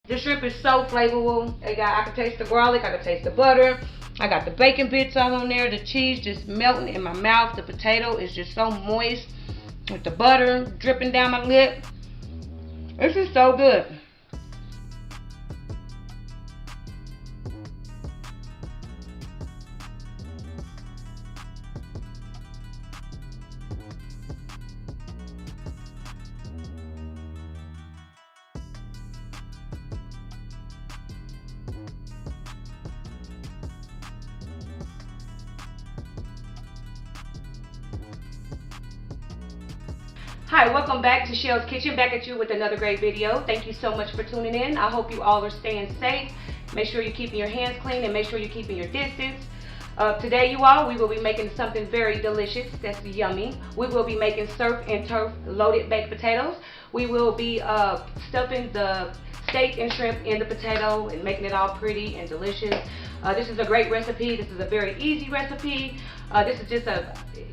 This shrimp is so flavorful. I can taste the garlic, I can taste the butter. I got the bacon bits all on there, the cheese just melting in my mouth. The potato is just so moist with the butter dripping down my lip. This is so good. Hi, welcome back to Shell's Kitchen, back at you with another great video. Thank you so much for tuning in. I hope you all are staying safe. Make sure you're keeping your hands clean and make sure you're keeping your distance. Today, you all, we will be making something very delicious. That's yummy. We will be making surf and turf loaded baked potatoes. We will be stuffing the steak and shrimp in the potato and making it all pretty and delicious. This is a great recipe. This is a very easy recipe. This is just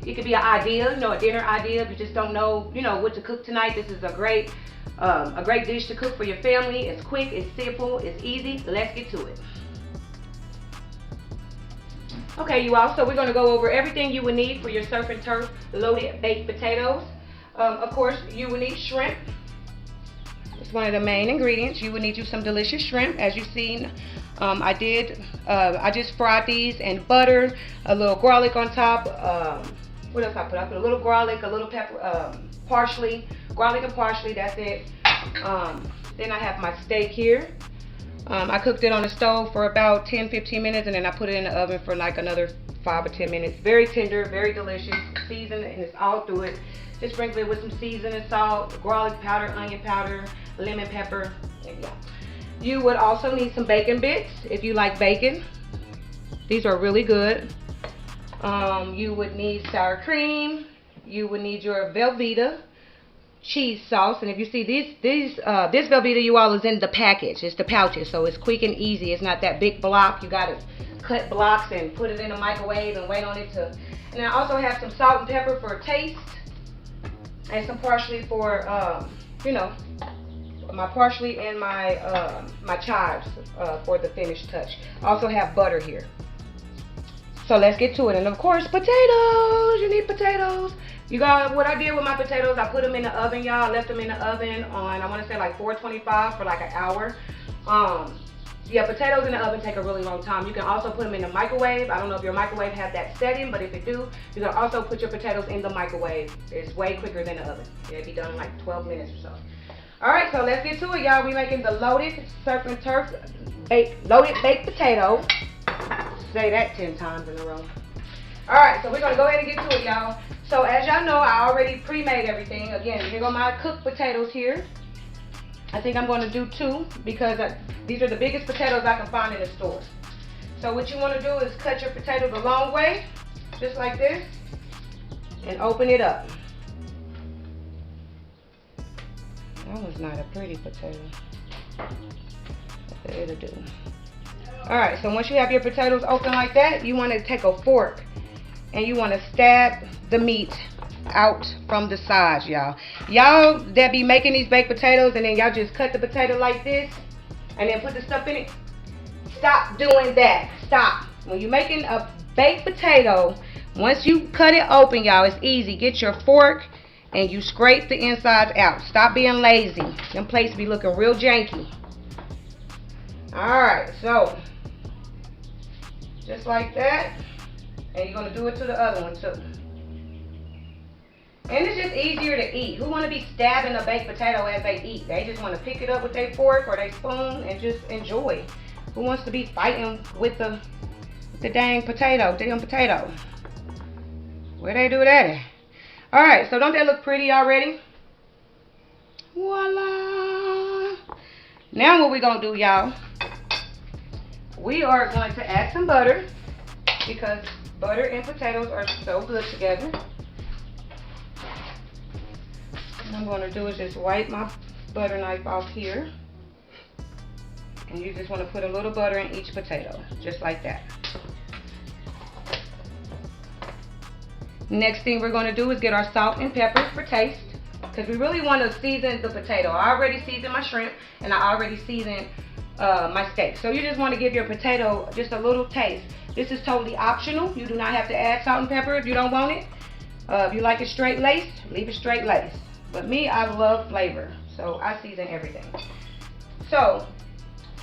it could be an idea, a dinner idea. If you just don't know, what to cook tonight, this is a great dish to cook for your family. It's quick, it's simple, it's easy. Let's get to it. Okay, you all, so we're going to go over everything you would need for your surf and turf loaded baked potatoes. Of course, you will need shrimp. It's one of the main ingredients. You will need some delicious shrimp. As you've seen, I just fried these in butter, a little garlic on top. What else I put? I put a little garlic, a little pepper, parsley, garlic and parsley, that's it. Then I have my steak here. I cooked it on the stove for about 10-15 minutes, and then I put it in the oven for like another 5 or 10 minutes. Very tender, very delicious, seasoned, and it's all through it. Just sprinkle it with some seasoning, salt, garlic powder, onion powder, lemon pepper, and yeah. You would also need some bacon bits if you like bacon. These are really good. You would need sour cream. You would need your Velveeta cheese sauce. And if you see this Velveeta, you all, is in the package. It's the pouches, so it's quick and easy. It's not that big block. You gotta cut blocks and put it in the microwave and wait on it to. And I also have some salt and pepper for taste, and some parsley for my parsley and my chives for the finished touch. I also have butter here. So let's get to it. And of course, potatoes. You need potatoes. You got what I did with my potatoes. I put them in the oven, y'all. Left them in the oven on, I want to say like 425 for like an hour. Yeah, potatoes in the oven take a really long time. You can also put them in the microwave. I don't know if your microwave has that setting, but if it do, you can also put your potatoes in the microwave. It's way quicker than the oven. It'll be done in like 12 minutes or so. All right, so let's get to it, y'all. We're making the loaded surf and turf loaded baked potato. Say that 10 times in a row. All right, so we're gonna go ahead and get to it, y'all. So as y'all know, I already pre-made everything. Again, here go my cooked potatoes here. I think I'm gonna do 2 because these are the biggest potatoes I can find in the store. So what you wanna do is cut your potato the long way, just like this, and open it up. That was not a pretty potato. But it'll do. Alright, so once you have your potatoes open like that, you want to take a fork and you want to stab the meat out from the sides, y'all. Y'all that be making these baked potatoes and then y'all just cut the potato like this and then put the stuff in it. Stop doing that. Stop. When you're making a baked potato, once you cut it open, y'all, it's easy. Get your fork and you scrape the insides out. Stop being lazy. Them plates be looking real janky. Alright, so just like that. And you're going to do it to the other one too. And it's just easier to eat. Who want to be stabbing a baked potato as they eat? They just want to pick it up with their fork or their spoon and just enjoy. Who wants to be fighting with the dang potato, damn potato? Where they do that at? Alright, so don't that look pretty already? Voila! Now what we're going to do, y'all, we are going to add some butter because butter and potatoes are so good together. What I'm going to do is just wipe my butter knife off here. And you just want to put a little butter in each potato, just like that. Next thing we're going to do is get our salt and pepper for taste, because we really want to season the potato. I already seasoned my shrimp and I already seasoned my steak. So you just want to give your potato just a little taste. This is totally optional. You do not have to add salt and pepper if you don't want it. If you like it straight laced, leave it straight laced. But me, I love flavor, so I season everything. So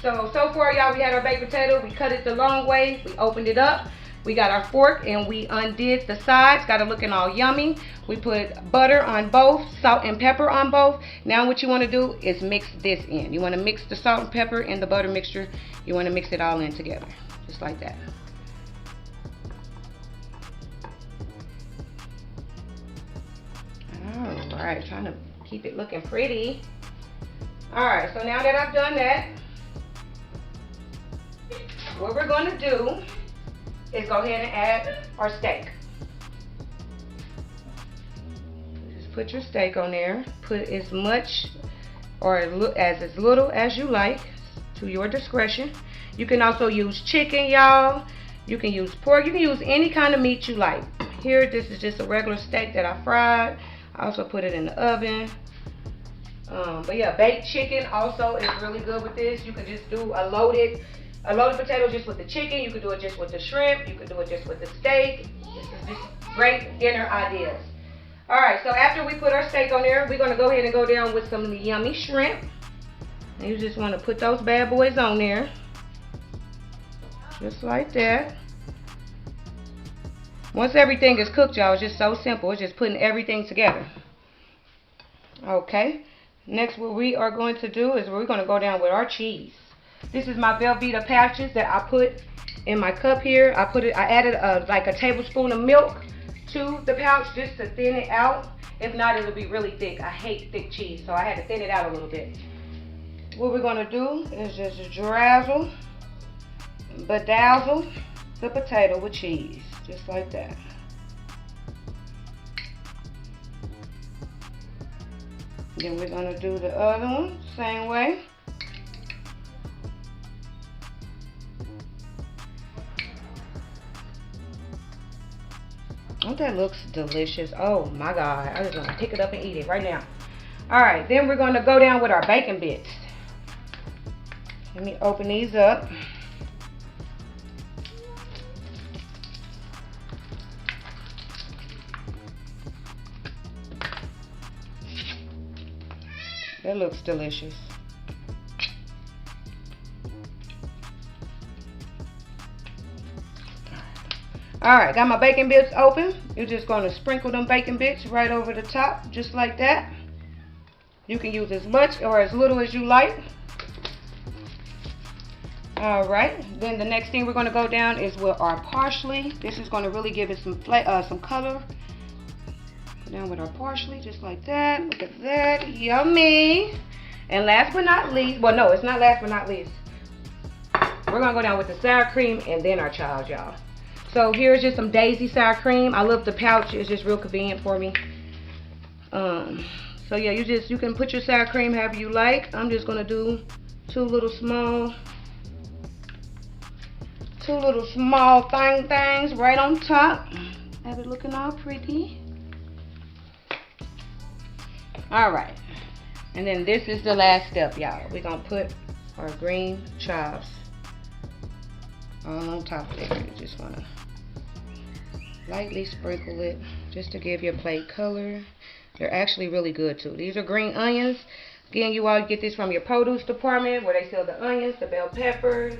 far, y'all, we had our baked potato. We cut it the long way. We opened it up. We got our fork and we undid the sides. Got it looking all yummy. We put butter on both, salt and pepper on both. Now what you want to do is mix this in. You want to mix the salt and pepper and the butter mixture. You want to mix it all in together, just like that. All right, trying to keep it looking pretty. All right, so now that I've done that, what we're going to do is go ahead and add our steak. Just put your steak on there. Put as much or as little as you like, to your discretion. You can also use chicken, y'all. You can use pork. You can use any kind of meat you like. Here, this is just a regular steak that I fried. I also put it in the oven. But yeah, baked chicken also is really good with this. You can just do a loaded potato just with the chicken. You could do it just with the shrimp. You could do it just with the steak. This is just great dinner ideas. All right, so after we put our steak on there, we're gonna go ahead and go down with some yummy shrimp. And you just wanna put those bad boys on there. Just like that. Once everything is cooked, y'all, it's just so simple. It's just putting everything together. Okay. Next, what we are going to do is we're going to go down with our cheese. This is my Velveeta pouches that I put in my cup here. I added like a tablespoon of milk to the pouch just to thin it out. If not, it'll be really thick. I hate thick cheese, so I had to thin it out a little bit. What we're going to do is just bedazzle the potato with cheese, just like that. Then we're going to do the other one, same way. Oh, that looks delicious. Oh my God, I just want to pick it up and eat it right now. All right, then we're going to go down with our bacon bits. Let me open these up. That looks delicious. Alright, got my bacon bits open. You're just going to sprinkle them bacon bits right over the top, just like that. You can use as much or as little as you like. Alright, then the next thing we're going to go down is with our parsley. This is going to really give it some color. Go down with our parsley, just like that. Look at that, yummy. And last but not least, well no, it's not last but not least. We're going to go down with the sour cream and then our chives, y'all. So here's just some Daisy sour cream. I love the pouch. It's just real convenient for me. So yeah, you can put your sour cream however you like. I'm just gonna do two little small things right on top. Have it looking all pretty. All right, and then this is the last step, y'all. We're gonna put our green chives all on top of it. You just wanna lightly sprinkle it just to give your plate color. They're actually really good too. These are green onions. Again, you all get this from your produce department where they sell the onions, the bell peppers,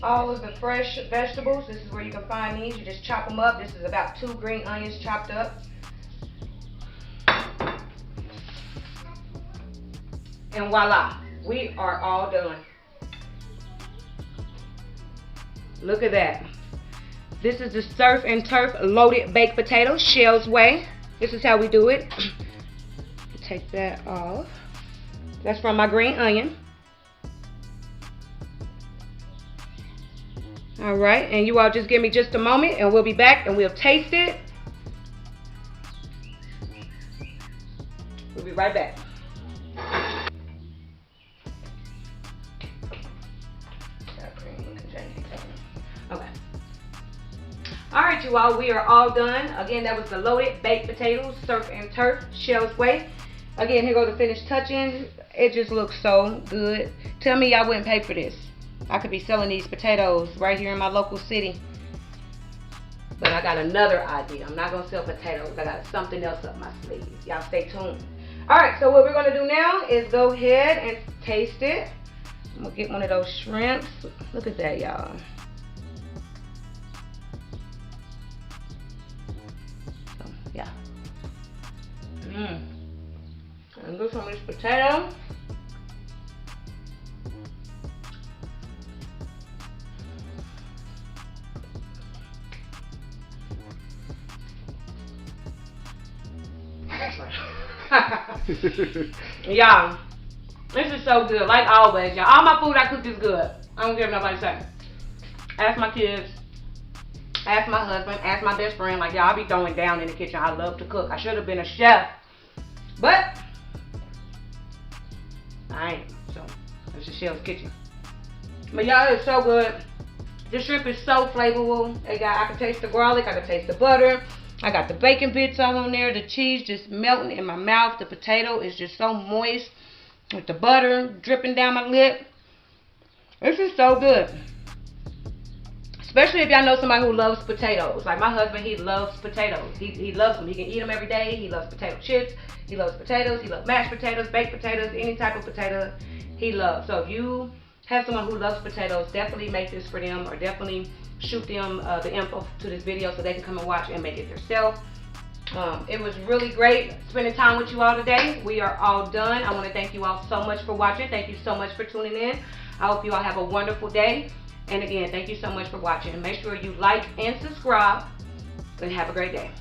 all of the fresh vegetables. This is where you can find these. You just chop them up. This is about 2 green onions chopped up. And voila, we are all done. Look at that. This is the surf and turf loaded baked potato, Shell's way. This is how we do it. Take that off. That's from my green onion. All right, and you all just give me just a moment and we'll be back and we'll taste it. We'll be right back. Okay. All right, you all, we are all done. Again, that was the loaded baked potatoes, surf and turf, Shell's way. Again, here go the finished touching. It just looks so good. Tell me y'all wouldn't pay for this. I could be selling these potatoes right here in my local city. But I got another idea. I'm not going to sell potatoes. I got something else up my sleeve. Y'all stay tuned. Alright, so what we're going to do now is go ahead and taste it. I'm going to get one of those shrimps. Look at that, y'all. So, yeah. And do some of this potato. Y'all, this is so good. Like always, y'all. All my food I cook is good. I don't care what nobody say. Ask my kids, ask my husband, ask my best friend. Like, y'all, I be throwing down in the kitchen. I love to cook. I should have been a chef, but I ain't. So this is Chell's kitchen. But y'all, it's so good. The shrimp is so flavorful. I can taste the garlic. I can taste the butter. I got the bacon bits all on there. The cheese just melting in my mouth. The potato is just so moist with the butter dripping down my lip. This is so good. Especially if y'all know somebody who loves potatoes. Like my husband, he loves potatoes. He loves them. He can eat them every day. He loves potato chips. He loves potatoes. He loves mashed potatoes, baked potatoes, any type of potato he loves. So if you have someone who loves potatoes, definitely make this for them, or definitely shoot them the info to this video so they can come and watch and make it themselves. It was really great spending time with you all today. We are all done. I want to thank you all so much for watching. Thank you so much for tuning in. I hope you all have a wonderful day. And again, thank you so much for watching. Make sure you like and subscribe, and have a great day.